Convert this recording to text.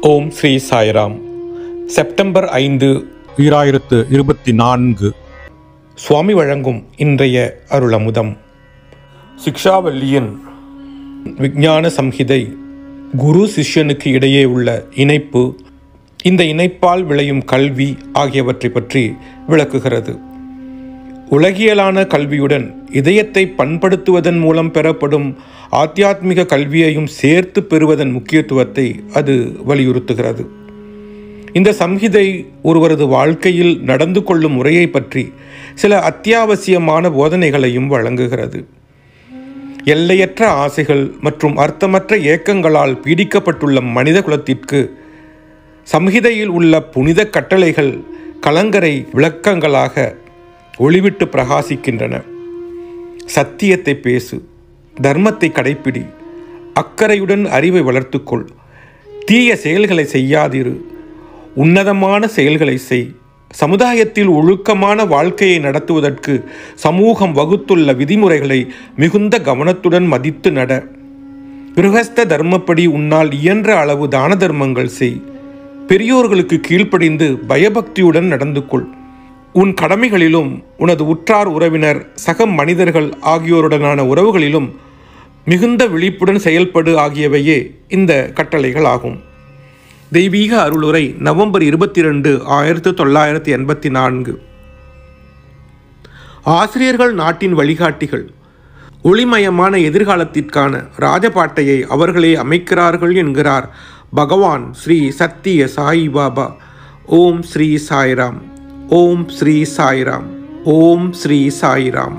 ஓம் Sri Sairam. September 5, 2024. சுவாமி வழங்கும் இன்றைய அருளமுதம். சிக்ஷாவல்லியின் விஞ்ஞான சம்ஹிதை குரு சிஷ்யனுக்கு இடையே உள்ள இணைப்பு, இந்த இணைப்பால் விளையும் கல்வி ஆகியவற்றை பற்றி விளக்குகிறது. உலகியலான கல்வியுடன் இதயத்தை பண்படுத்துவதன் மூலம் பெறப்படும் ஆத்தியாத்மிக கல்வியையும் சேர்த்து பெறுவதன் முக்கியத்துவத்தை அது வலியுறுத்துகிறது. இந்த சம்ஹிதை ஒருவரது வாழ்க்கையில் நடந்து கொள்ளும் முறையை பற்றி சில அத்தியாவசியமான போதனைகளையும் வழங்குகிறது. எல்லையற்ற ஆசைகள் மற்றும் அர்த்தமற்ற ஏக்கங்களால் பீடிக்கப்பட்டுள்ள மனித குலத்திற்கு சம்ஹிதையில் உள்ள புனித கட்டளைகள் கலங்கரை விளக்கங்களாக ஒளிவிட்டு பிரகாசிக்கின்றன. சத்தியத்தை பேசு, தர்மத்தை கடைப்பிடி, அக்கறையுடன் அறிவை வளர்த்துக்கொள், தீய செயல்களை செய்யாதிரு, உன்னதமான செயல்களை செய், சமுதாயத்தில் ஒழுக்கமான வாழ்க்கையை நடத்துவதற்கு சமூகம் வகுத்துள்ள விதிமுறைகளை மிகுந்த கவனத்துடன் மதித்து நட, கிருஹஸ்த தர்மப்படி உன்னால் இயன்ற அளவு தான தர்மங்கள் செய், பெரியோர்களுக்கு கீழ்ப்படிந்து பயபக்தியுடன் நடந்து கொள், உன் கடமைகளிலும் உனது உற்றார் உறவினர் சக மனிதர்கள் ஆகியோருடனான உறவுகளிலும் மிகுந்த விழிப்புடன் செயல்படு ஆகியவையே இந்த கட்டளைகள் ஆகும். தெய்வீக அருளுரை, நவம்பர் 22, 1984. ஆசிரியர்கள் நாட்டின் வழிகாட்டிகள். ஒளிமயமான எதிர்காலத்திற்கான ராஜபாட்டையை அவர்களே அமைக்கிறார்கள் என்கிறார் பகவான் ஸ்ரீ சத்திய சாய் பாபா. ஓம் ஸ்ரீ சாய்ராம். ஓம் ஸ்ரீ சாய்ராம். ஓம் ஸ்ரீ சாய்ராம்.